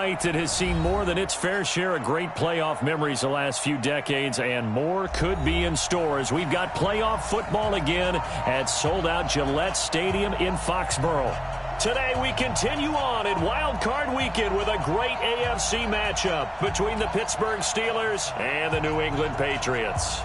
night that has seen more than its fair share of great playoff memories the last few decades, and more could be in store as we've got playoff football again at sold-out Gillette Stadium in Foxborough. Today we continue on in Wild Card Weekend with a great AFC matchup between the Pittsburgh Steelers and the New England Patriots.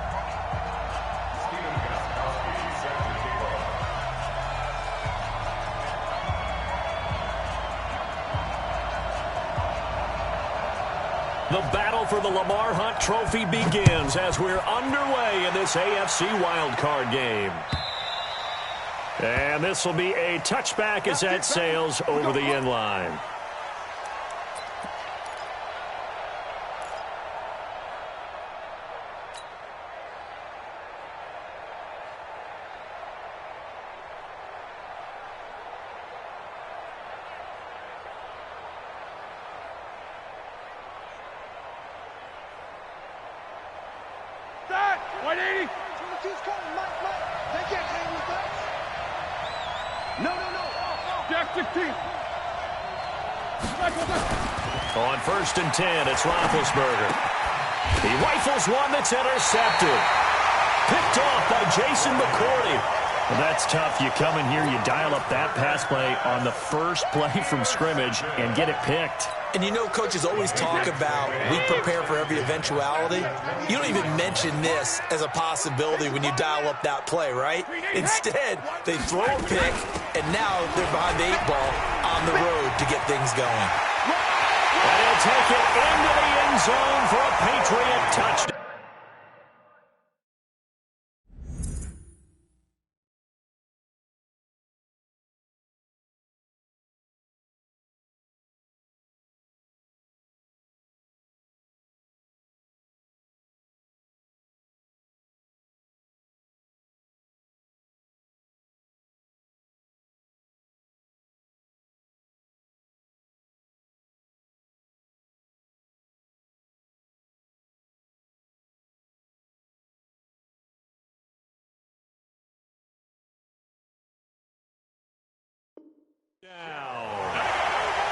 The battle for the Lamar Hunt Trophy begins as we're underway in this AFC wildcard game. And this will be a touchback as that sails over the end line. On 1st and 10, it's Roethlisberger. He rifles one that's intercepted. Picked off by Jason McCourty. Well, that's tough. You come in here, you dial up that pass play on the first play from scrimmage and get it picked. And you know, coaches always talk about we prepare for every eventuality. You don't even mention this as a possibility when you dial up that play, right? Instead, they throw a pick, and now they're behind the 8-ball on the road to get things going. And he'll take it into the end zone for a Patriot touchdown. Down.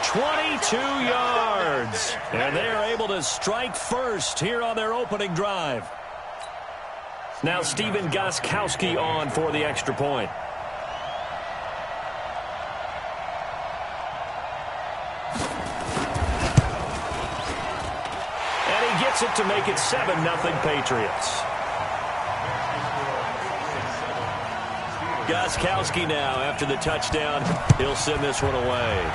22 yards. And they are able to strike first here on their opening drive. Now Stephen Gostkowski on for the extra point. And he gets it to make it 7-0 Patriots. Gostkowski now, after the touchdown, he'll send this one away.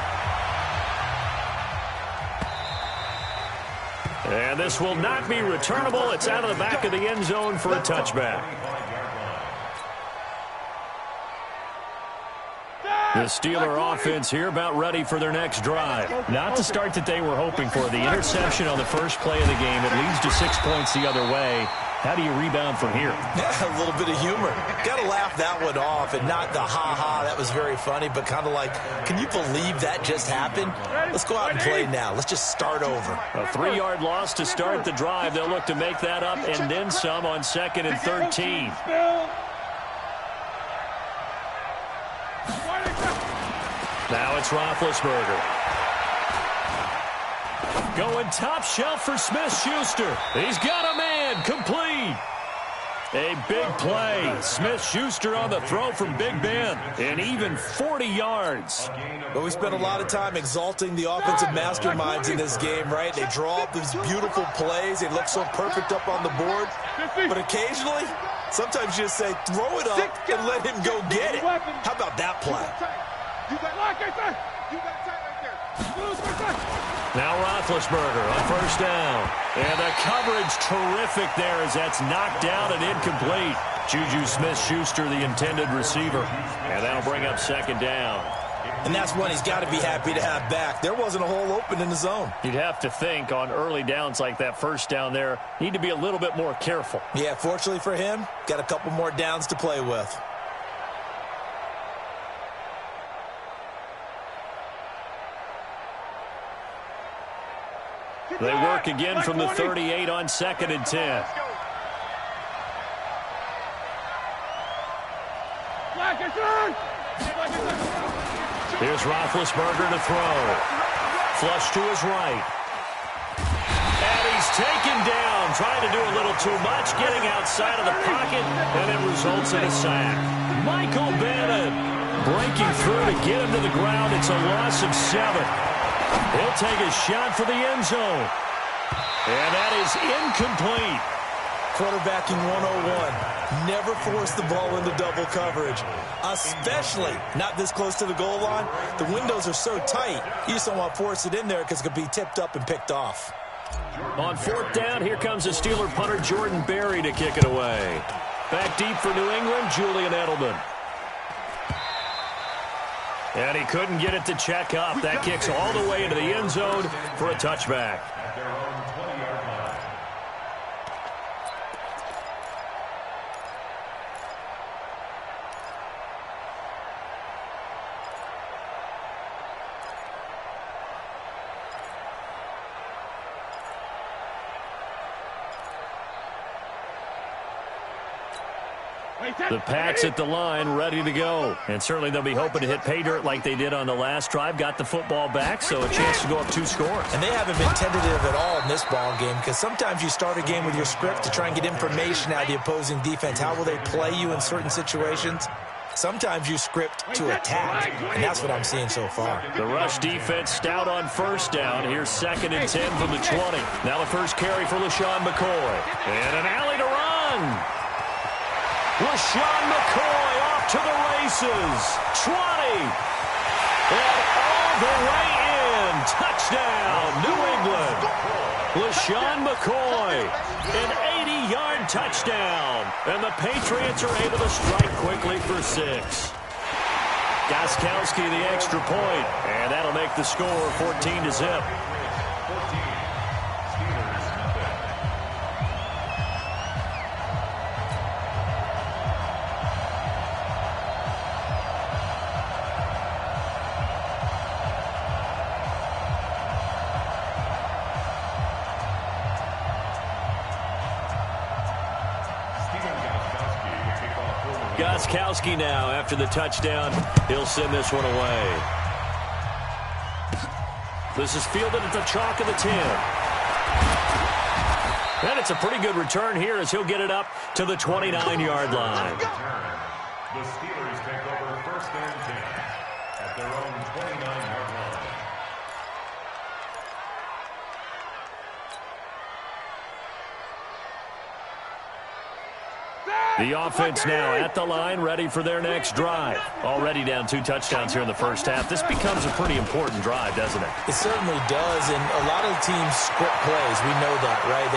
And this will not be returnable. It's out of the back of the end zone for a touchback. The Steeler offense here about ready for their next drive. Not the start that they were hoping for. The interception on the first play of the game. It leads to 6 points the other way. How do you rebound from here? Yeah, a little bit of humor. Got to laugh that one off, and not the ha-ha, that was very funny, but kind of like, can you believe that just happened? Let's go out and play now. Let's just start over. A 3-yard loss to start the drive. They'll look to make that up and then some on 2nd and 13. Now it's Roethlisberger. Going top shelf for Smith-Schuster. He's got a man. Complete. A big play. Smith-Schuster on the throw from Big Ben. And even 40 yards. But we spent a lot of time exalting the offensive masterminds in this game, right? They draw up these beautiful plays. They look so perfect up on the board. But occasionally, sometimes you just say, throw it up and let him go get it. How about that play? Now Roethlisberger on 1st down. And the coverage terrific there as that's knocked down and incomplete. Juju Smith-Schuster, the intended receiver. And that'll bring up 2nd down. And that's one he's got to be happy to have back. There wasn't a hole open in the zone. You'd have to think on early downs like that 1st down there, need to be a little bit more careful. Yeah, fortunately for him, got a couple more downs to play with. They work again from the 38 on 2nd and 10. Here's Roethlisberger to throw. Flush to his right. And he's taken down, trying to do a little too much, getting outside of the pocket, and it results in a sack. Michael Bennett breaking through to get him to the ground. It's a loss of 7. He'll take a shot for the end zone. And that is incomplete. Quarterbacking 101. Never force the ball into double coverage, especially not this close to the goal line. The windows are so tight, you just don't want to force it in there because it could be tipped up and picked off. On 4th down, here comes the Steeler punter Jordan Berry to kick it away. Back deep for New England, Julian Edelman. And he couldn't get it to check up. That kicks all the way into the end zone for a touchback. The Pats at the line, ready to go. And certainly they'll be hoping to hit pay dirt like they did on the last drive. Got the football back, so a chance to go up 2 scores. And they haven't been tentative at all in this ball game, because sometimes you start a game with your script to try and get information out of the opposing defense. How will they play you in certain situations? Sometimes you script to attack, and that's what I'm seeing so far. The rush defense stout on 1st down. Here's 2nd and 10 from the 20. Now the first carry for LaShawn McCoy. And an alley to run. LaShawn McCoy off to the races. 20. And all the way in. Touchdown, New England. LaShawn McCoy, an 80-yard touchdown. And the Patriots are able to strike quickly for 6. Gostkowski the extra point. And that'll make the score 14-0. Gostkowski now after the touchdown. He'll send this one away. This is fielded at the chalk of the 10. And it's a pretty good return here as he'll get it up to the 29-yard line. The Steelers take over 1st and 10 at their own 29-yard line. The offense now at the line, ready for their next drive. Already down 2 touchdowns here in the first half. This becomes a pretty important drive, doesn't it? It certainly does, and a lot of teams script plays. We know that, right?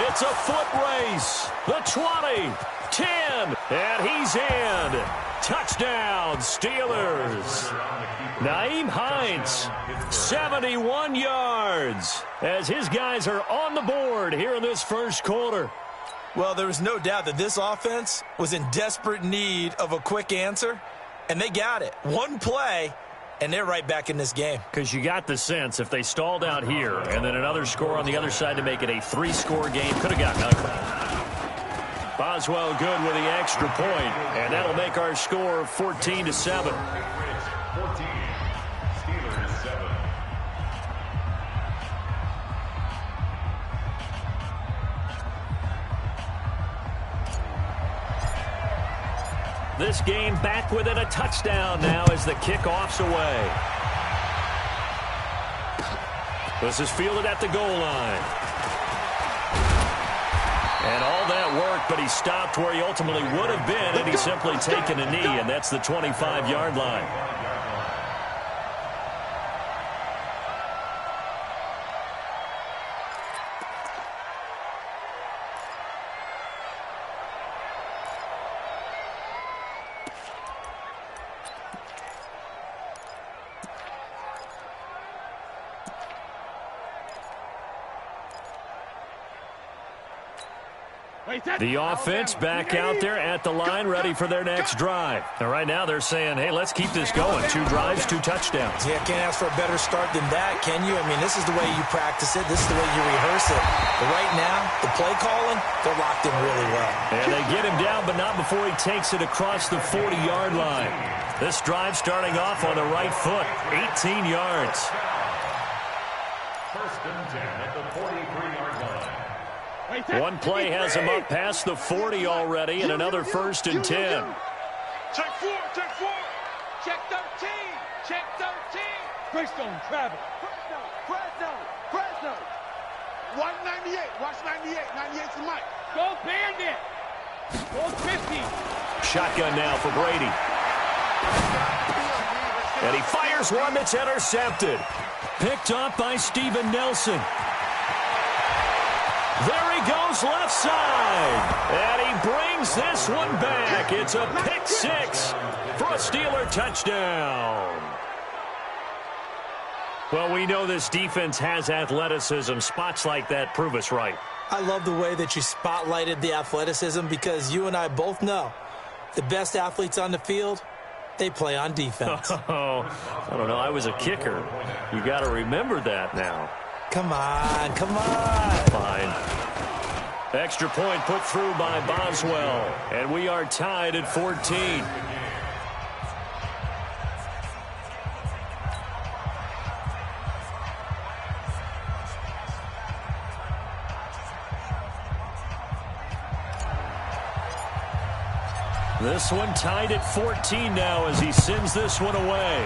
It's a foot race. The 20, 10, and he's in. Touchdown, Steelers. Nyheim Hines, 71 yards, as his guys are on the board here in this first quarter. Well, there was no doubt that this offense was in desperate need of a quick answer, and they got it. One play, and they're right back in this game. Because you got the sense if they stalled out here and then another score on the other side to make it a 3-score game, could have gotten ugly. Boswell good with the extra point, and that'll make our score 14-7. 14, Steelers 7. This game back within a touchdown now as the kickoff's away. This is fielded at the goal line. And all that work, but he stopped where he ultimately would have been had he simply taken a knee, and that's the 25-yard line. The offense back out there at the line, ready for their next drive. And right now they're saying, hey, let's keep this going. 2 drives, 2 touchdowns. Yeah, can't ask for a better start than that, can you? I mean, this is the way you practice it. This is the way you rehearse it. But right now, the play calling, they're locked in really well. And they get him down, but not before he takes it across the 40-yard line. This drive starting off on the right foot, 18 yards. and 10 at the 43-yard line. One play has him up past the 40 already, and another 1st and 10. Check 4, check 4. Check 13, check 13. Greystone, Travis. Fresno. Watch 98, watch 98. 98's the mic. Go Bandit. Go 50. Shotgun now for Brady. And he fires one that's intercepted. Picked up by Steven Nelson. There he goes left side. And he brings this one back. It's a pick 6 for a Steeler touchdown. Well, we know this defense has athleticism. Spots like that prove us right. I love the way that you spotlighted the athleticism because you and I both know the best athletes on the field, they play on defense. Oh, I don't know. I was a kicker. You got to remember that now. Come on. Fine. Extra point put through by Boswell. And we are tied at 14. This one tied at 14 now as he sends this one away.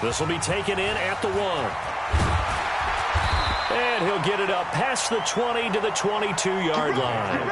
This will be taken in at the 1. And he'll get it up past the 20 to the 22-yard line.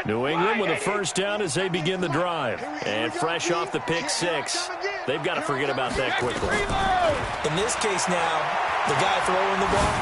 New England with a first down as they begin the drive. And fresh off the pick 6, they've got to forget about that quickly. In this case now, the guy throwing the ball,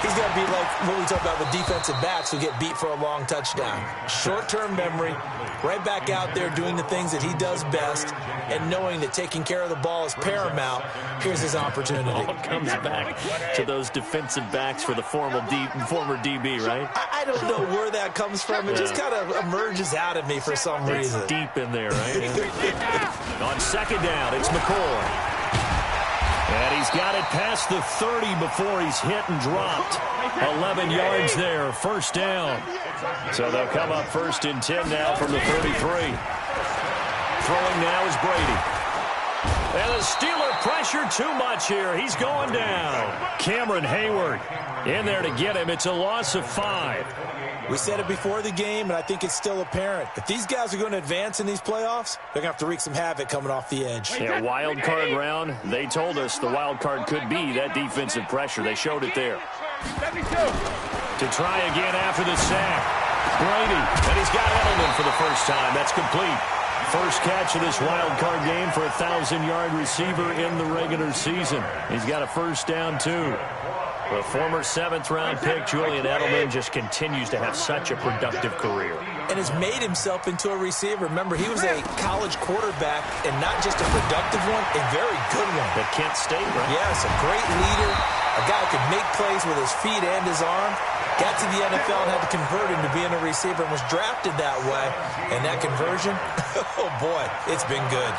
he's got to be like what we talk about with defensive backs who get beat for a long touchdown. Short-term memory, right back out there doing the things that he does best, and knowing that taking care of the ball is paramount. Here's his opportunity. All comes back to those defensive backs for the former DB, right? I don't know where that comes from. It just kind of emerges out of me for some reason. It's deep in there, right? Yeah. On second down, it's McCoy. And he's got it past the 30 before he's hit and dropped. 11 yards there, first down. So they'll come up 1st and 10 now from the 33. Throwing now is Brady. And the Steeler pressure too much here. He's going down. Cameron Hayward in there to get him. It's a loss of 5. We said it before the game, and I think it's still apparent. If these guys are going to advance in these playoffs, they're going to have to wreak some havoc coming off the edge. Yeah, wild card round. They told us the wild card could be that defensive pressure. They showed it there. To try again after the sack. Brady, and he's got Edelman for the first time. That's complete. First catch of this wild card game for a 1,000-yard receiver in the regular season. He's got a first down, too. The former 7th-round pick, Julian Edelman, just continues to have such a productive career. And has made himself into a receiver. Remember, he was a college quarterback, and not just a productive one, a very good one. At Kent State, right? Yes, a great leader, a guy who could make plays with his feet and his arm. Got to the NFL and had to convert into being a receiver and was drafted that way. And that conversion, oh boy, it's been good.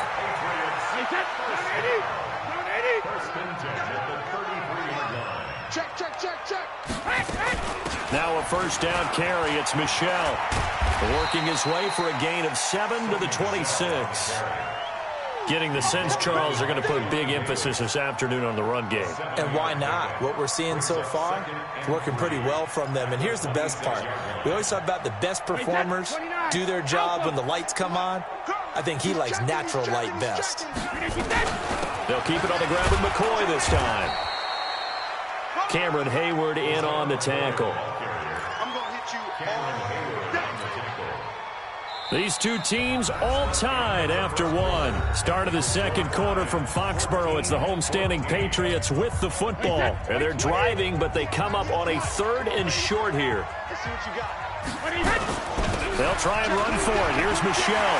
Now a first down carry. It's Michelle working his way for a gain of 7 to the 26. Getting the sense, Charles, they're going to put big emphasis this afternoon on the run game. And why not? What we're seeing so far, working pretty well from them. And here's the best part. We always talk about the best performers do their job when the lights come on. I think he likes natural light best. They'll keep it on the ground with McCoy this time. Cameron Hayward in on the tackle. These two teams all tied after one. Start of the second quarter from Foxborough. It's the homestanding Patriots with the football. And they're driving, but they come up on a 3rd and short here. They'll try and run for it. Here's Michelle.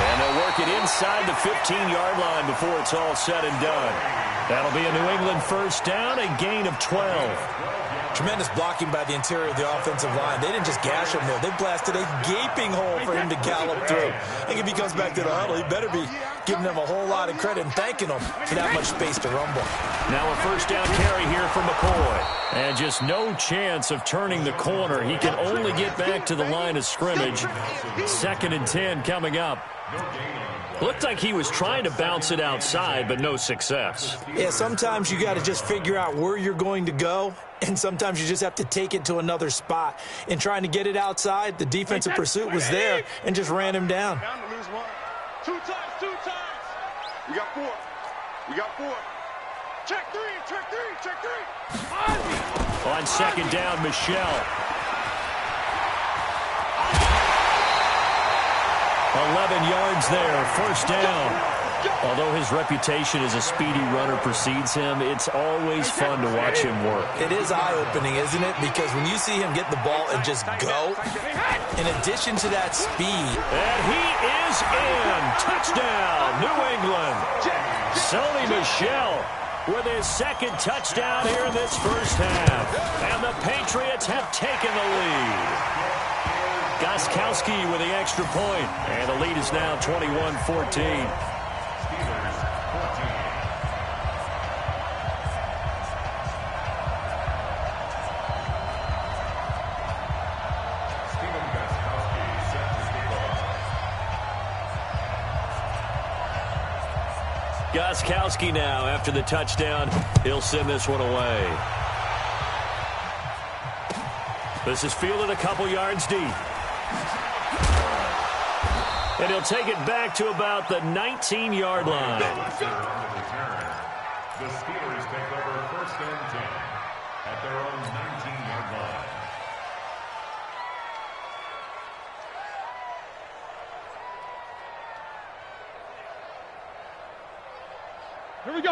And they'll work it inside the 15-yard line before it's all said and done. That'll be a New England first down, a gain of 12. Tremendous blocking by the interior of the offensive line. They didn't just gash him there. They blasted a gaping hole for him to gallop through. I think if he comes back to the huddle, he better be giving them a whole lot of credit and thanking them for that much space to rumble. Now a first down carry here for McCoy. And just no chance of turning the corner. He can only get back to the line of scrimmage. 2nd and 10 coming up. Looked like he was trying to bounce it outside, but no success. Yeah, sometimes you got to just figure out where you're going to go, and sometimes you just have to take it to another spot. In trying to get it outside, the defensive pursuit was there and just ran him down. Two times. We got 4. Check three. On 2nd down, Michelle. 11 yards there, first down. Although his reputation as a speedy runner precedes him, it's always fun to watch him work. It is eye-opening, isn't it? Because when you see him get the ball and just go, in addition to that speed. And he is in. Touchdown, New England. Sony Michel with his 2nd touchdown here in this first half. And the Patriots have taken the lead. Gostkowski with the extra point. And the lead is now 21-14. Gostkowski now, after the touchdown, he'll send this one away. This is fielded a couple yards deep. And he'll take it back to about the 19-yard line. The Steelers take over 1st and 10 at their own 19-yard line.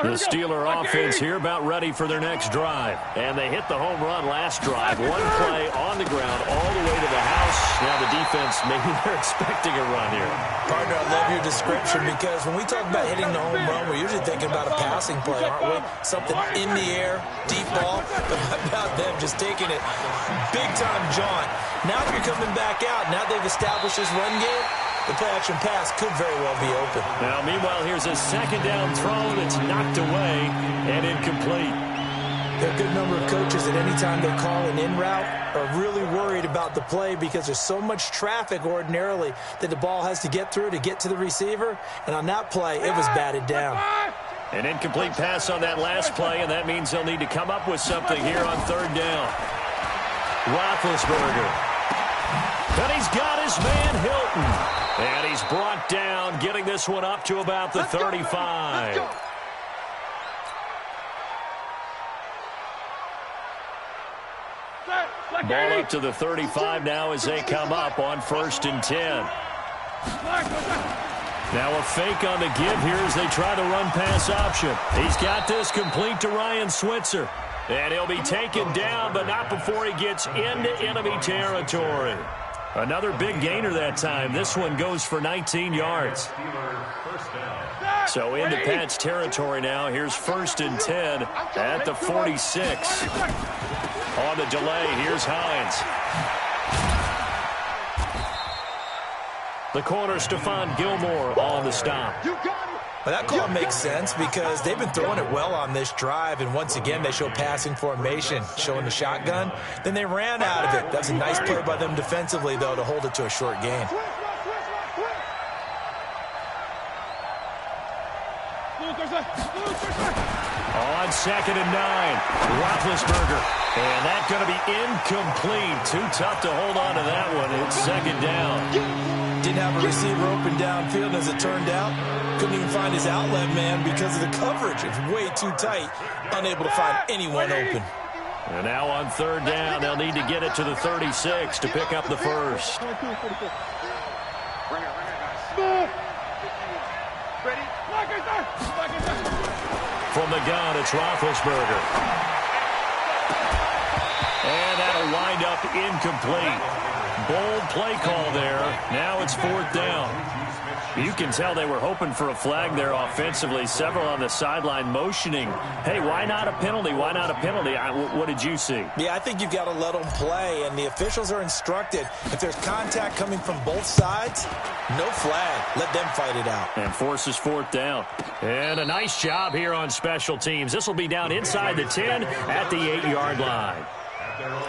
The Steeler offense here about ready for their next drive. And they hit the home run last drive. One play on the ground all the way to the house. Now the defense, maybe they're expecting a run here. Partner, I love your description because when we talk about hitting the home run, we're usually thinking about a passing play, aren't we? Something in the air, deep ball. But how about them just taking it big-time jaunt? Now that you're coming back out, now they've established this run game, the play-action pass could very well be open. Now, meanwhile, here's a 2nd down throw that's knocked away and incomplete. There are a good number of coaches that any time they call an in route are really worried about the play because there's so much traffic ordinarily that the ball has to get through to get to the receiver. And on that play, it was batted down. An incomplete pass on that last play, and that means they'll need to come up with something here on 3rd down. Roethlisberger. And he's got his man Hilton. And he's brought down, getting this one up to about the 35. Ball up to the 35 now as they come up on 1st and 10. Now a fake on the give here as they try the run-pass option. He's got this complete to Ryan Switzer. And he'll be taken down, but not before he gets into enemy territory. Another big gainer that time. This one goes for 19 yards. So into Pat's territory now. Here's 1st and 10 at the 46. On the delay, here's Hines. The corner, Stephon Gilmore on the stop. Well, that call makes sense because they've been throwing it well on this drive, and once again, they show passing formation, showing the shotgun. Then they ran out of it. That's a nice play by them defensively, though, to hold it to a short gain. On 2nd and 9, Roethlisberger. And that's going to be incomplete. Too tough to hold on to that one. It's 2nd down. Didn't have a receiver open downfield, as it turned out. Couldn't even find his outlet man because of the coverage. It's way too tight. Unable to find anyone open. And now on 3rd down, they'll need to get it to the 36 to pick up the first. From the gun, it's Roethlisberger. And that'll wind up incomplete. Bold play call there. Now it's 4th down. You can tell they were hoping for a flag there offensively. Several on the sideline motioning, hey, why not a penalty? Why not a penalty? What did you see? Yeah, I think you've got to let them play, and the officials are instructed, if there's contact coming from both sides, no flag. Let them fight it out. And forces fourth down. And a nice job here on special teams. This will be down inside the 10 at the 8-yard line.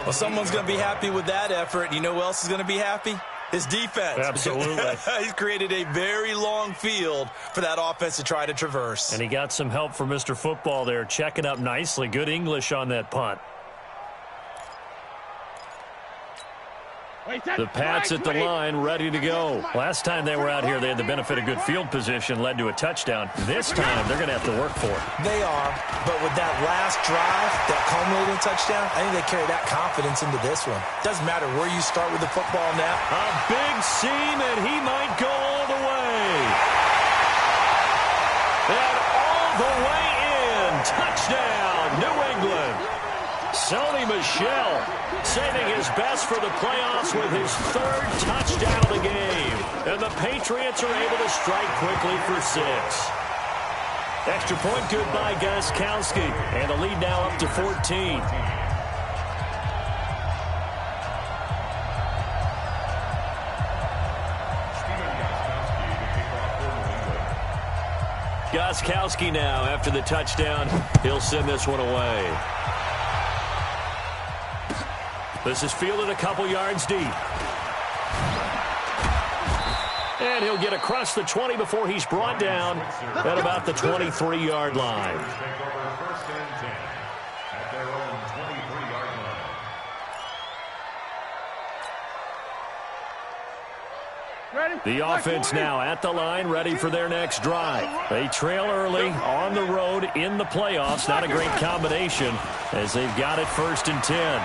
Well, someone's going to be happy with that effort. You know who else is going to be happy? His defense. Absolutely. He's created a very long field for that offense to try to traverse. And he got some help from Mr. Football there, checking up nicely. Good English on that punt. The Pats at the line, ready to go. Last time they were out here, they had the benefit of good field position, led to a touchdown. This time, they're going to have to work for it. They are, but with that last drive, that culminating touchdown, I think they carry that confidence into this one. Doesn't matter where you start with the football now. A big seam, and he might go all the way. And all the way in. Touchdown, New England. Sony Michel saving his best for the playoffs with his third touchdown of the game. And the Patriots are able to strike quickly for 6. Extra point good by Gostkowski. And the lead now up to 14. Gostkowski now after the touchdown. He'll send this one away. This is fielded a couple yards deep. And he'll get across the 20 before he's brought down at about the 23-yard line. The offense now at the line, ready for their next drive. They trail early on the road in the playoffs. Not a great combination as they've got it 1st and 10.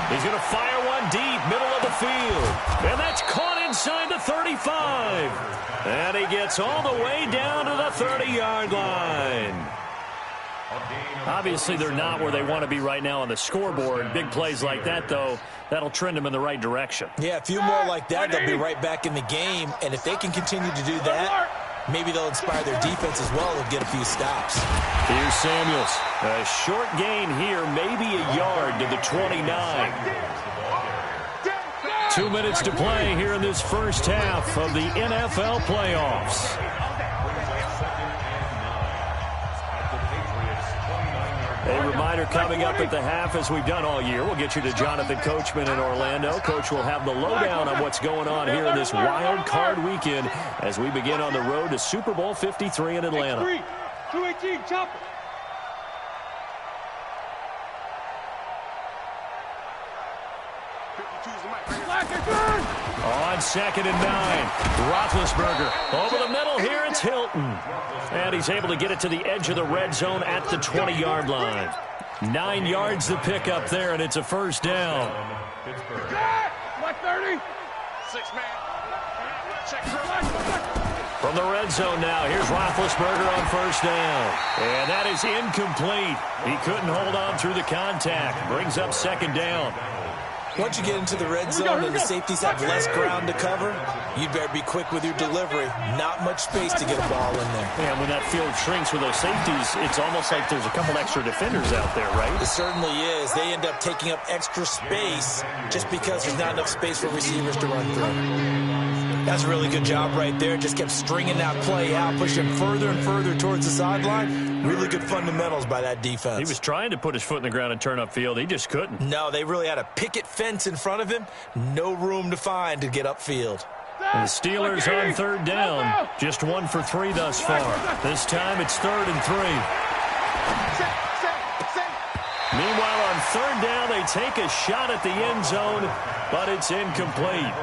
He's going to fire one deep, middle of the field. And that's caught inside the 35. And he gets all the way down to the 30-yard line. Obviously, they're not where they want to be right now on the scoreboard. Big plays like that, though, that'll trend them in the right direction. Yeah, a few more like that, they'll be right back in the game. And if they can continue to do that, maybe they'll inspire their defense as well and get a few stops. Here's Samuels. A short gain here, maybe a yard to the 29. 2 minutes to play here in this first half of the NFL playoffs. A reminder coming up at the half, as we've done all year. We'll get you to Jonathan Coachman in Orlando. Coach will have the lowdown on what's going on here in this wild card weekend as we begin on the road to Super Bowl 53 in Atlanta. 218, chop it. On 2nd and 9, Roethlisberger over the middle here. It's Hilton. And he's able to get it to the edge of the red zone at the 20-yard line. 9 yards to pick up there, and it's a first down. 130. 6-man. Check. From the red zone now, here's Roethlisberger on first down. And that is incomplete. He couldn't hold on through the contact. Brings up 2nd down. Once you get into the red zone and the safeties have less ground to cover, you better be quick with your delivery. Not much space to get a ball in there. And when that field shrinks with those safeties, it's almost like there's a couple extra defenders out there, right? It certainly is. They end up taking up extra space just because there's not enough space for receivers to run through. That's a really good job right there. Just kept stringing that play out, pushing further and further towards the sideline. Really good fundamentals by that defense. He was trying to put his foot in the ground and turn upfield. He just couldn't. No, they really had a picket fence in front of him. No room to find to get upfield. And the Steelers on 3rd down. Just 1 for 3 thus far. This time it's 3rd and 3. Meanwhile, on 3rd down, they take a shot at the end zone, but it's incomplete.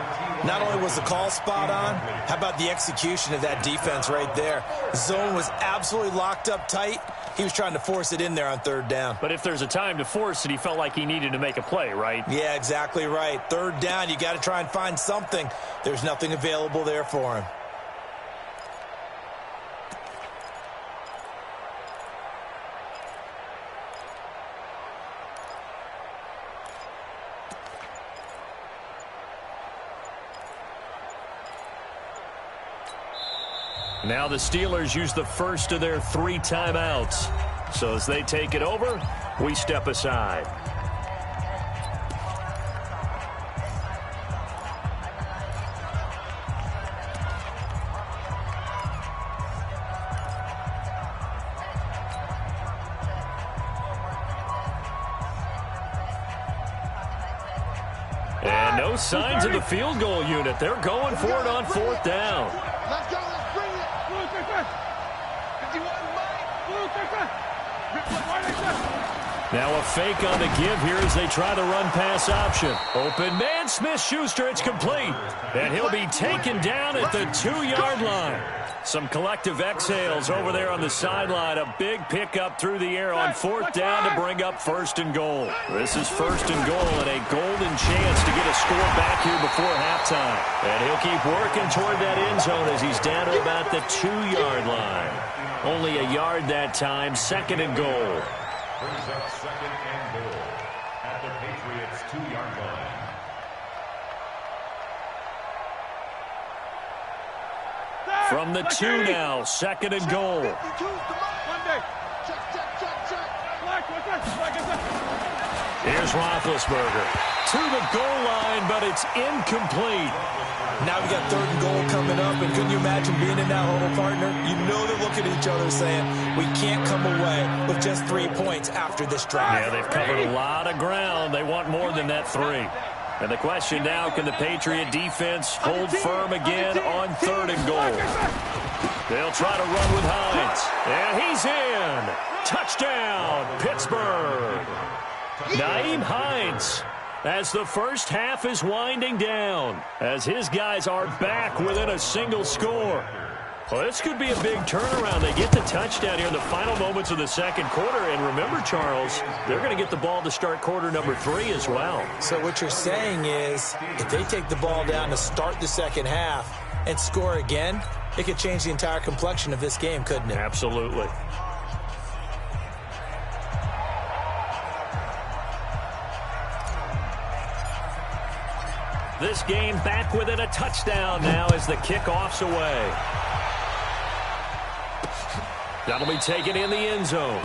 Not only was the call spot on, how about the execution of that defense right there? The zone was absolutely locked up tight. He was trying to force it in there on 3rd down. But if there's a time to force it, he felt like he needed to make a play, right? Yeah, exactly right. 3rd down, you got to try and find something. There's nothing available there for him. Now the Steelers use the first of their 3 timeouts. So as they take it over, we step aside. And no signs of the field goal unit. They're going for it on 4th down. Let's go. Let's bring it. 51 Now a fake on the give here as they try the run-pass option. Open man, Smith-Schuster, it's complete. And he'll be taken down at the 2-yard line. Some collective exhales over there on the sideline. A big pickup through the air on 4th down to bring up 1st and goal. This is 1st and goal and a golden chance to get a score back here before halftime. And he'll keep working toward that end zone as he's down to about the 2-yard line. Only a yard that time, 2nd and goal. Brings up 2nd and goal at the Patriots' 2-yard line. From the 2 now, 2nd and goal. Here's Roethlisberger to the goal line, but it's incomplete. Now we got 3rd and goal coming up, and couldn't you imagine being in that huddle, partner? You know they're looking at each other saying, we can't come away with just 3 points after this drive. Yeah, they've covered a lot of ground. They want more than that 3. And the question now, can the Patriot defense hold firm again on 3rd and goal? They'll try to run with Hines. And he's in. Touchdown, Pittsburgh. Nyheim Hines, as the first half is winding down, as his guys are back within a single score. Well, this could be a big turnaround. They get the touchdown here in the final moments of the 2nd quarter. And remember, Charles, they're going to get the ball to start quarter number 3 as well. So what you're saying is, if they take the ball down to start the 2nd half and score again, it could change the entire complexion of this game, couldn't it? Absolutely. This game back within a touchdown now as the kickoff's away. That'll be taken in the end zone.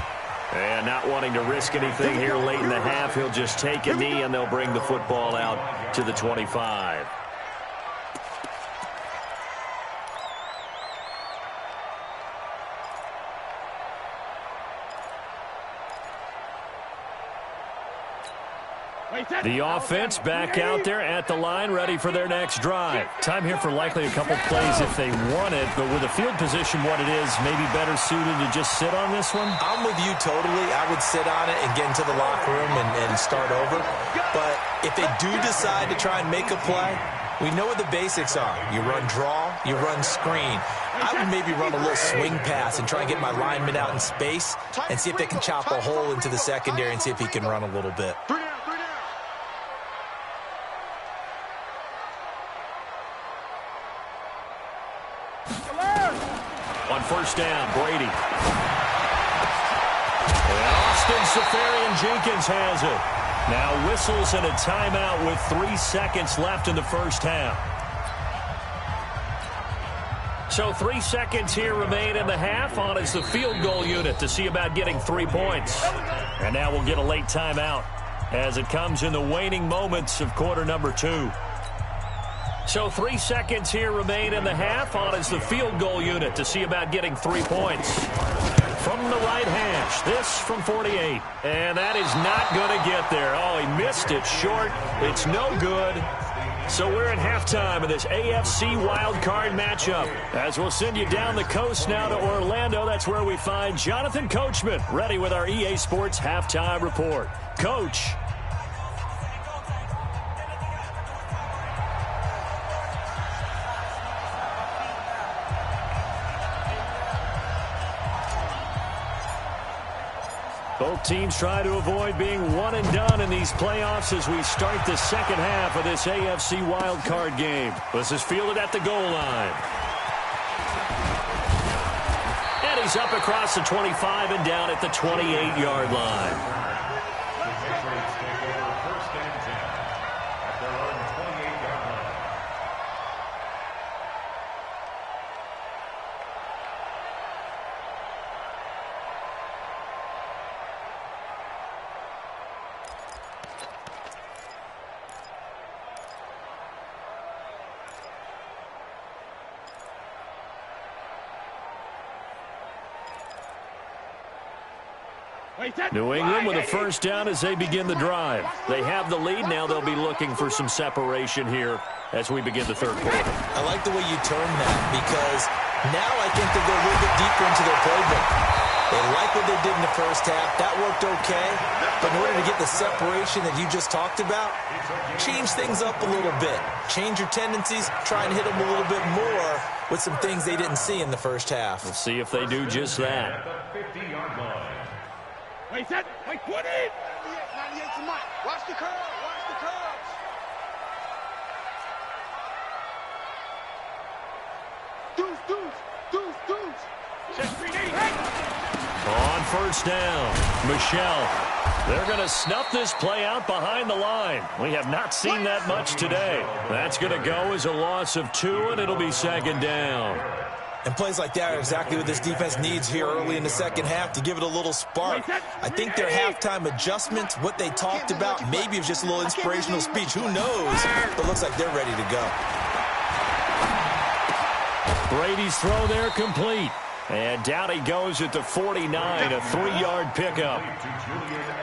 And not wanting to risk anything here late in the half, he'll just take a knee and they'll bring the football out to the 25. The offense back out there at the line, ready for their next drive. Time here for likely a couple plays if they want it, but with the field position what it is, maybe better suited to just sit on this one? I'm with you totally. I would sit on it and get into the locker room and start over. But if they do decide to try and make a play, we know what the basics are. You run draw, you run screen. I would maybe run a little swing pass and try and get my lineman out in space and see if they can chop a hole into the secondary and see if he can run a little bit. On 1st down, Brady. And Austin Seferian-Jenkins has it. Now whistles and a timeout with 3 seconds left in the 1st half. So 3 seconds here remain in the half on as the field goal unit to see about getting 3 points. And now we'll get a late timeout as it comes in the waning moments of quarter number 2. So 3 seconds here remain in the half on as the field goal unit to see about getting 3 points. From the right hash, this from 48. And that is not going to get there. Oh, he missed it short. It's no good. So we're at halftime of this AFC wildcard matchup. As we'll send you down the coast now to Orlando, that's where we find Jonathan Coachman, ready with our EA Sports halftime report. Coach. Both teams try to avoid being one and done in these playoffs as we start the 2nd half of this AFC wildcard game. This is fielded at the goal line. And he's up across the 25 and down at the 28-yard line. New England with a first down as they begin the drive. They have the lead. Now they'll be looking for some separation here as we begin the third quarter. I like the way you term that because now I think they go a little bit deeper into their playbook. They like what they did in the first half. That worked okay. But in order to get the separation that you just talked about, change things up a little bit. Change your tendencies. Try and hit them a little bit more with some things they didn't see in the first half. We'll see if they do just that. Wait, set. Wait, 20. 98 to Mike. Watch the curve. Watch the curves. Deuce, deuce, deuce, deuce. Check 380. On first down, Michelle. They're going to snuff this play out behind the line. We have not seen that much today. That's going to go as a loss of 2, and it'll be second down. And plays like that are exactly what this defense needs here early in the second half to give it a little spark. I think their halftime adjustments, what they talked about, maybe it was just a little inspirational speech. Who knows? But it looks like they're ready to go. Brady's throw there complete. And down he goes at the 49, a 3-yard pickup.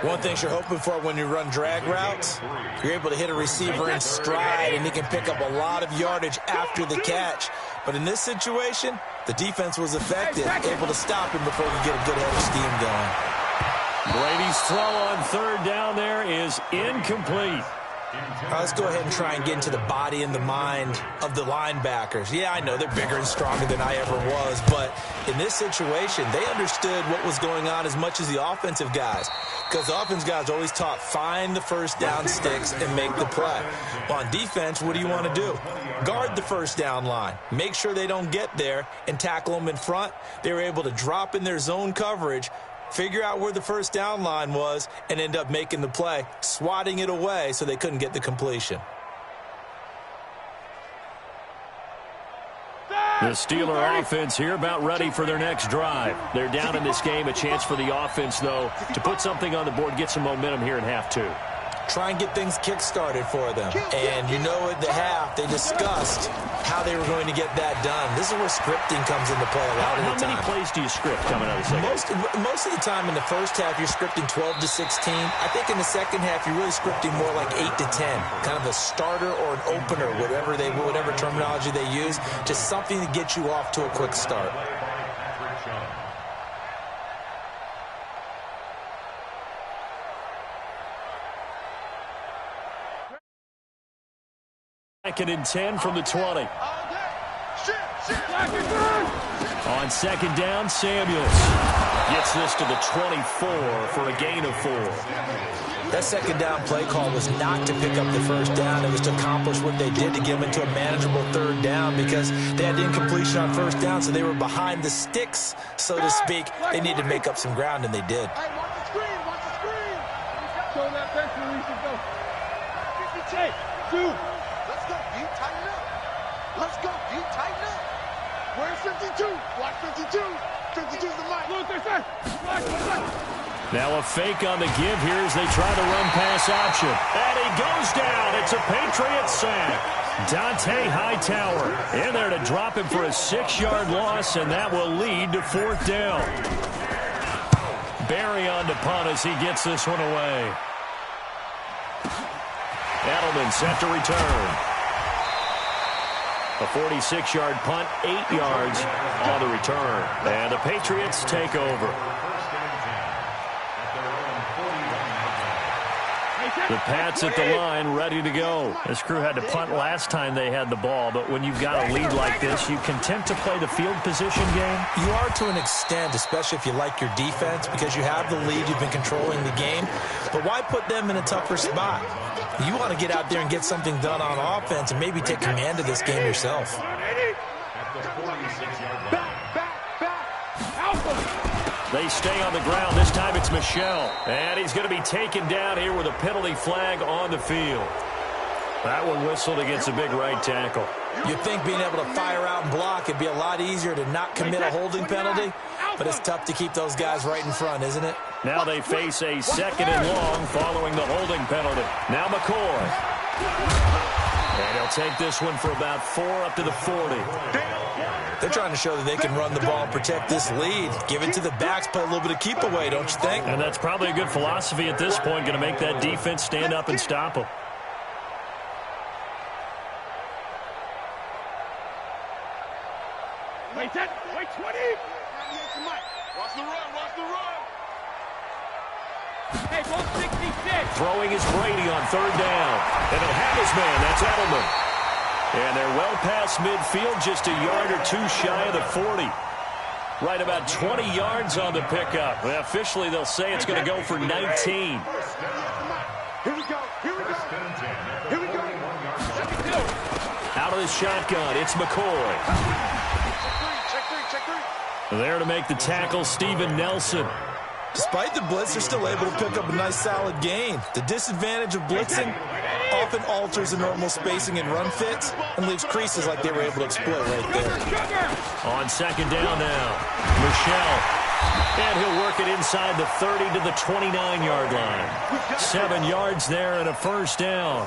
One thing you're hoping for when you run drag routes, you're able to hit a receiver in stride, and he can pick up a lot of yardage after the catch. But in this situation, the defense was effective, able to stop him before he could get a good head of steam going. Brady's throw on third down there is incomplete. Let's go ahead and try and get into the body and the mind of the linebackers. Yeah, I know they're bigger and stronger than I ever was, but in this situation, they understood what was going on as much as the offensive guys, because the offensive guys always taught find the first down sticks and make the play. Well, on defense, what do you want to do? Guard the first down line. Make sure they don't get there and tackle them in front. They were able to drop in their zone coverage, figure out where the first down line was, and end up making the play, swatting it away so they couldn't get the completion. The Steeler offense here about ready for their next drive. They're down in this game. A chance for the offense, though, to put something on the board, get some momentum here in half 2. Try and get things kick-started for them. And you know at the half, they discussed how they were going to get that done. This is where scripting comes into play a lot of the time. How many plays do you script coming out of the second? Most of the time in the first half, you're scripting 12 to 16. I think in the second half, you're really scripting more like 8 to 10. Kind of a starter or an opener, whatever terminology they use. Just something to get you off to a quick start. Second and 10 from the 20. On second down, Samuels gets this to the 24 for a gain of 4. That second down play call was not to pick up the first down. It was to accomplish what they did to get them into a manageable third down because they had incompletion on first down, so they were behind the sticks, so to speak. They needed to make up some ground, and they did. Hey, watch the screen, watch the screen. Show that fence where we should go. 52. Let's go, D, tighten up. Let's go, D, tighten up. Where's 52? Watch 52. 52's the mic. Look, they're set. Now a fake on the give here as they try to run pass option. And he goes down. It's a Patriot sack. Dante Hightower in there to drop him for a 6-yard loss, and that will lead to fourth down. Barry on to punt as he gets this one away. Edelman set to return. A 46-yard punt, 8 yards on the return. And the Patriots take over. The Pats at the line, ready to go. This crew had to punt last time they had the ball, but when you've got a lead like this, you content to play the field position game? You are to an extent, especially if you like your defense, because you have the lead, you've been controlling the game. But why put them in a tougher spot? You want to get out there and get something done on offense and maybe take command of this game yourself. They stay on the ground. This time it's Michelle. And he's going to be taken down here with a penalty flag on the field. That one whistled against a big right tackle. You'd think being able to fire out and block, it'd be a lot easier to not commit a holding penalty. But it's tough to keep those guys right in front, isn't it? Now they face a second and long following the holding penalty. Now McCoy. And he'll take this one for about 4 up to the 40. They're trying to show that they can run the ball and protect this lead. Give it to the backs, play a little bit of keep away, don't you think? And that's probably a good philosophy at this point, going to make that defense stand up and stop them. Wait 10, wait 20. Watch the run, watch the run. Hey, ball 66. Throwing is Brady on third down. And he'll have his man. That's Edelman. And they're well past midfield, just a yard or two shy of the 40. Right about 20 yards on the pickup. Well, officially, they'll say it's going to go for 19. Here we go, here we go. Here we go. Out of the shotgun, it's McCoy. Check three. There to make the tackle, Steven Nelson. Despite the blitz, they're still able to pick up a nice, solid gain. The disadvantage of blitzing often alters the normal spacing and run fits and leaves creases like they were able to exploit right there. On second down now, Michelle. And he'll work it inside the 30 to the 29-yard line. 7 yards there and a first down.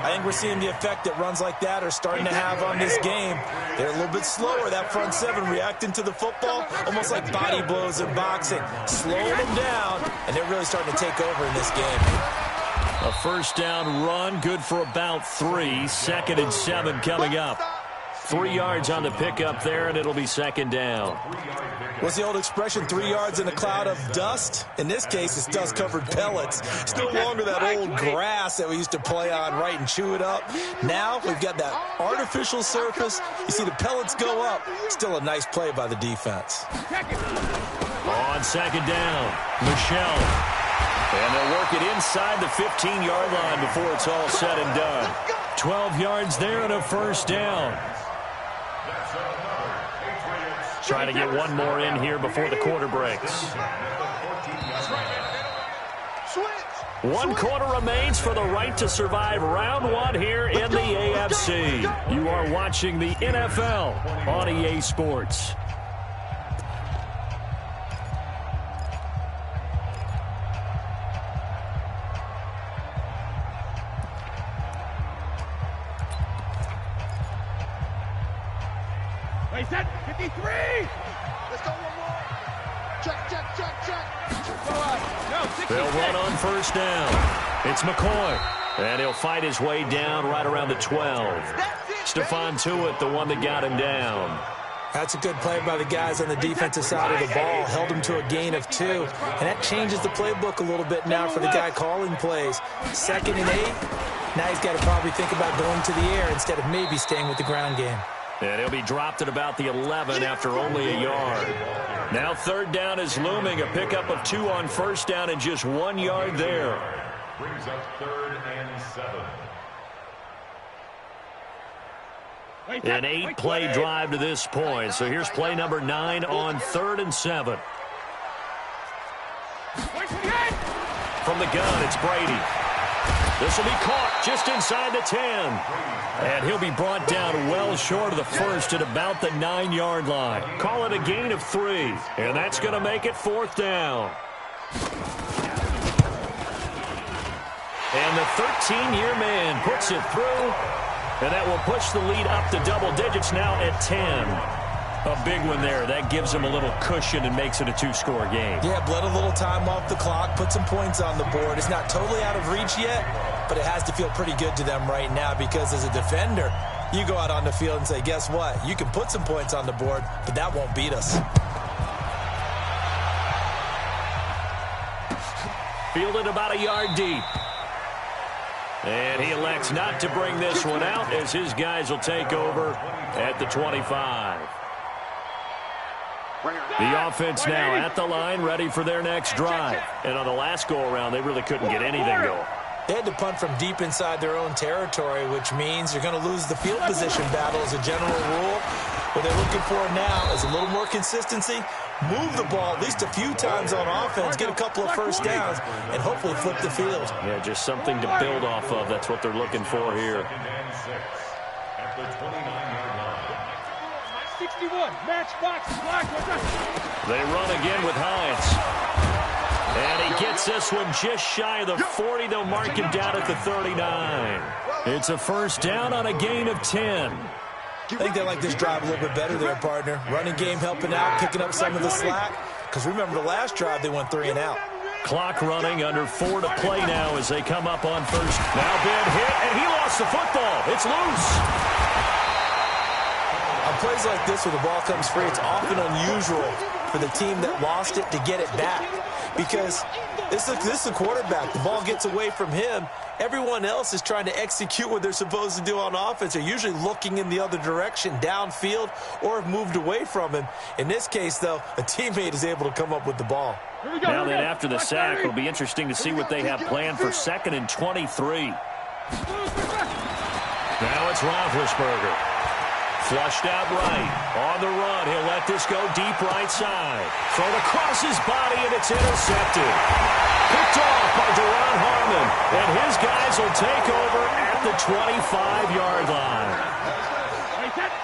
I think we're seeing the effect that runs like that are starting to have on this game. They're a little bit slower, that front seven, reacting to the football, almost like body blows in boxing. Slowing them down, and they're really starting to take over in this game. A first down run, good for about 3. 2nd and 7 coming up. 3 yards on the pickup there, and it'll be second down. What's the old expression, 3 yards in a cloud of dust? In this case, it's dust-covered pellets. It's no longer that old grass that we used to play on, right, and chew it up. Now we've got that artificial surface. You see the pellets go up. Still a nice play by the defense. On second down, Michelle. And they'll work it inside the 15-yard line before it's all said and done. 12 yards there and a first down. Trying to get one more in here before the quarter breaks. 1 quarter remains for the right to survive round 1 here in the AFC. You are watching the NFL on EA Sports. Wait, set, 53. Let's go one more. Check. They'll run on first down. It's McCoy. And he'll fight his way down right around the 12. Stephon Tuitt, the one that got him down. That's a good play by the guys on the defensive side of the ball. Held him to a gain of 2. And that changes the playbook a little bit now for the guy calling plays. 2nd and 8. Now he's got to probably think about going to the air instead of maybe staying with the ground game. And he'll be dropped at about the 11 after only a yard. Now third down is looming. A pickup of 2 on first down and just 1 yard there. Brings up 3rd and 7. An 8-play drive to this point. So here's play number 9 on 3rd and 7. From the gun, it's Brady. This will be caught just inside the 10. And he'll be brought down well short of the first at about the 9-yard line. Call it a gain of 3. And that's going to make it 4th down. And the 13-year man puts it through. And that will push the lead up to double digits now at 10. A big one there. That gives them a little cushion and makes it a 2-score game. Yeah, bled a little time off the clock, put some points on the board. It's not totally out of reach yet, but it has to feel pretty good to them right now because as a defender, you go out on the field and say, guess what? You can put some points on the board, but that won't beat us. Fielded about a yard deep. And he elects not to bring this one out as his guys will take over at the 25. The offense now at the line, ready for their next drive. And on the last go-around, they really couldn't get anything going. They had to punt from deep inside their own territory, which means you're going to lose the field position battle as a general rule. What they're looking for now is a little more consistency, move the ball at least a few times on offense, get a couple of first downs, and hopefully flip the field. Yeah, just something to build off of. That's what they're looking for here. At the 29-yard line. 61, matchbox, block. They run again with Hines. And he gets this one just shy of the 40. They'll mark him down at the 39. It's a first down on a gain of 10. I think they like this drive a little bit better there, partner. Running game helping out, picking up some of the slack. Because remember, the last drive, they went 3 and out. Clock running, under 4 to play now as they come up on first. Now big hit, and he lost the football. It's loose. On plays like this where the ball comes free, it's often unusual for the team that lost it to get it back. Because this is the quarterback. The ball gets away from him. Everyone else is trying to execute what they're supposed to do on offense. They're usually looking in the other direction, downfield, or have moved away from him. In this case, though, a teammate is able to come up with the ball. Now then, after the sack, it'll be interesting to see what they have planned for 2nd and 23. Now it's Roethlisberger. Flushed out right. On the run. He'll let this go deep right side. Thrown across his body, and it's intercepted. Picked off by Duron Harmon. And his guys will take over at the 25-yard line.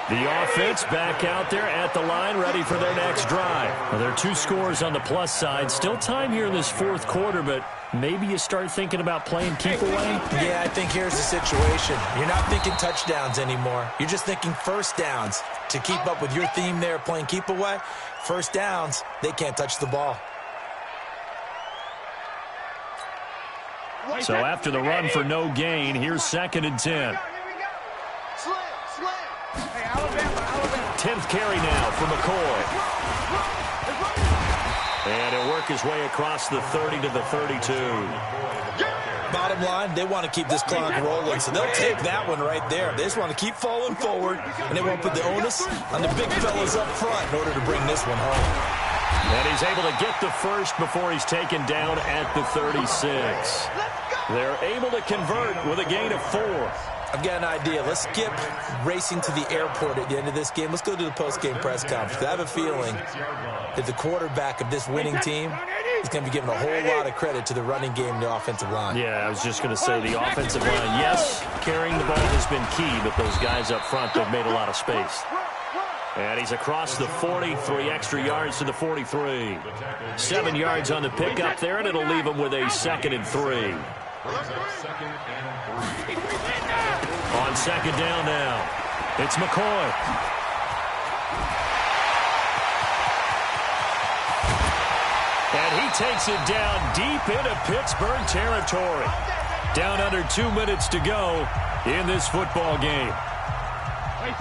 The offense back out there at the line, ready for their next drive. Well, there are 2 scores on the plus side. Still time here in this 4th quarter, but maybe you start thinking about playing keep away? Yeah, I think here's the situation. You're not thinking touchdowns anymore. You're just thinking first downs. To keep up with your theme there, playing keep away, first downs, they can't touch the ball. So after the run for no gain, here's 2nd and 10. 10th carry now for McCoy. And he'll work his way across the 30 to the 32. Bottom line, they want to keep this clock rolling, so they'll take that one right there. They just want to keep falling forward, and they won't put the onus on the big fellas up front in order to bring this one home. And he's able to get the first before he's taken down at the 36. They're able to convert with a gain of 4. I've got an idea. Let's skip racing to the airport at the end of this game. Let's go to the post-game press conference. I have a feeling that the quarterback of this winning team is going to be given a whole lot of credit to the running game and the offensive line. Yeah, I was just going to say the offensive line. Yes, carrying the ball has been key, but those guys up front, they've made a lot of space. And he's across the 40, 3 extra yards to the 43. 7 yards on the pickup there, and it'll leave him with a 2nd and 3. On 2nd down now, it's McCoy. And he takes it down deep into Pittsburgh territory. Down under 2 minutes to go in this football game.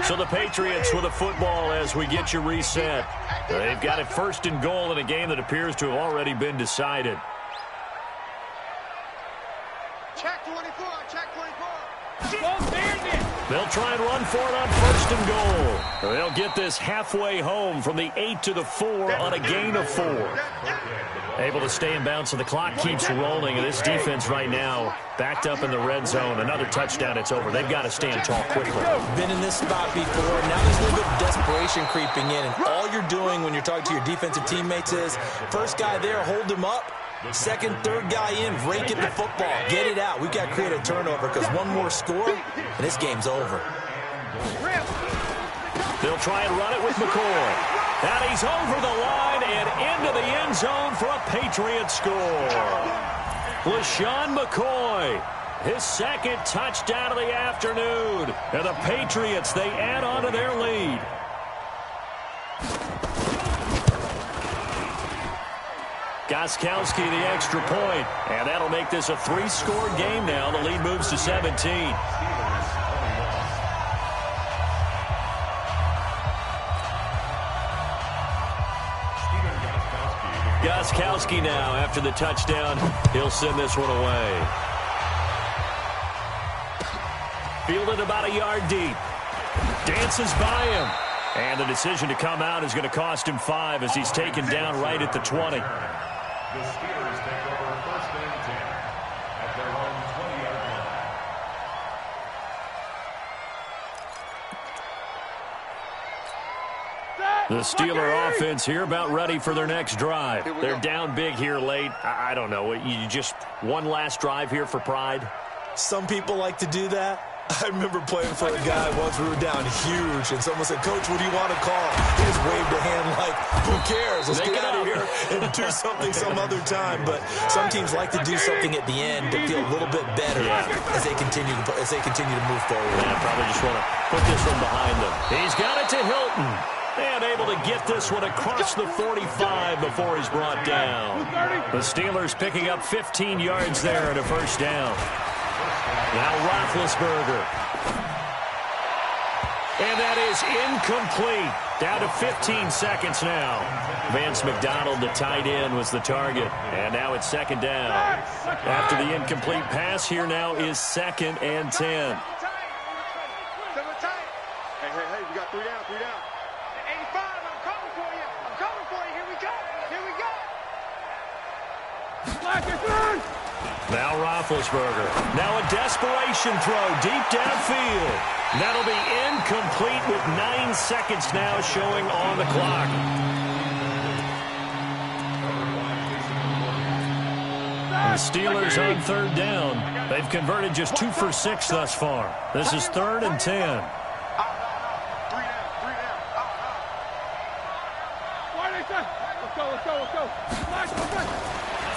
So the Patriots with a football as we get you reset. They've got it 1st and goal in a game that appears to have already been decided. Check 24, check 24. They'll try and run for it on 1st and goal. They'll get this halfway home from the 8 to the 4 on a gain of 4. Able to stay in bounds, so the clock keeps rolling. And this defense right now backed up in the red zone. Another touchdown, it's over. They've got to stand tall quickly. Been in this spot before. Now there's a little bit of desperation creeping in. And all you're doing when you're talking to your defensive teammates is, first guy there, hold him up. 2nd, 3rd guy in, rake it the football. Get it out. We've got to create a turnover because one more score, and this game's over. They'll try and run it with McCoy. And he's over the line and into the end zone for a Patriot score. LaShawn McCoy, his 2nd touchdown of the afternoon. And the Patriots, they add on to their lead. Gostkowski the extra point, and that'll make this a 3-score game now. The lead moves to 17. Gostkowski now, after the touchdown, he'll send this one away. Fielded about a yard deep. Dances by him. And the decision to come out is going to cost him 5 as he's taken down right at the 20. The Steelers take over 1st and 10 at their own 20-yard line. The Steeler offense here about ready for their next drive. They're down big here late. I don't know. You just one last drive here for pride? Some people like to do that. I remember playing for a guy once. We were down huge, and someone said, "Coach, what do you want to call?" He just waved a hand like, "Who cares? Let's get out of here and do something some other time." But some teams like to do something at the end to feel a little bit better as they continue to move forward. Yeah, probably just want to put this one behind them. He's got it to Hilton. And able to get this one across the 45 before he's brought down. The Steelers picking up 15 yards there and a first down. Now Roethlisberger. And that is incomplete. Down to 15 seconds now. Vance McDonald, the tight end, was the target. And now it's second down. After the incomplete pass, here now is 2nd and 10. Hey, we got 3 down, 3 down. 85, I'm coming for you. I'm coming for you. Here we go. Here we go. Now Roethlisberger. Now a desperation throw deep downfield. That'll be incomplete with 9 seconds now showing on the clock. The Steelers on 3rd down. They've converted just 2 for 6 thus far. This is 3rd and 10.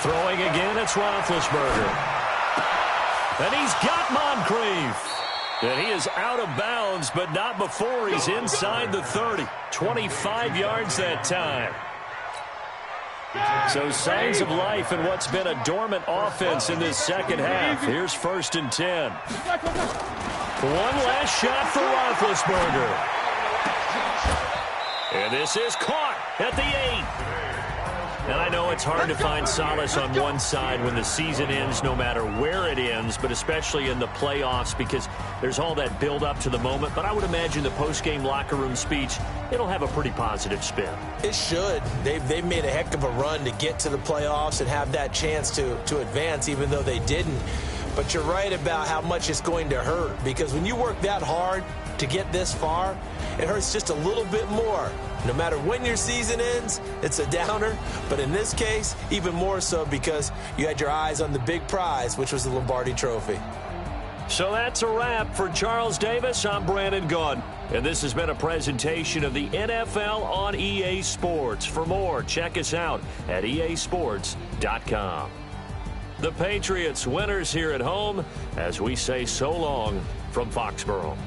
Throwing again, it's Roethlisberger. And he's got Moncrief. And he is out of bounds, but not before he's inside the 30. 25 yards that time. So signs of life in what's been a dormant offense in this second half. Here's 1st and 10. One last shot for Roethlisberger. And this is caught at the 8. And I know it's hard to find solace on one side when the season ends, no matter where it ends, but especially in the playoffs because there's all that build up to the moment. But I would imagine the post-game locker room speech, it'll have a pretty positive spin. It should. They've made a heck of a run to get to the playoffs and have that chance to advance, even though they didn't. But you're right about how much it's going to hurt because when you work that hard to get this far, it hurts just a little bit more. No matter when your season ends, it's a downer. But in this case, even more so because you had your eyes on the big prize, which was the Lombardi Trophy. So that's a wrap for Charles Davis. I'm Brandon Gaudin. And this has been a presentation of the NFL on EA Sports. For more, check us out at easports.com. The Patriots winners here at home as we say so long from Foxborough.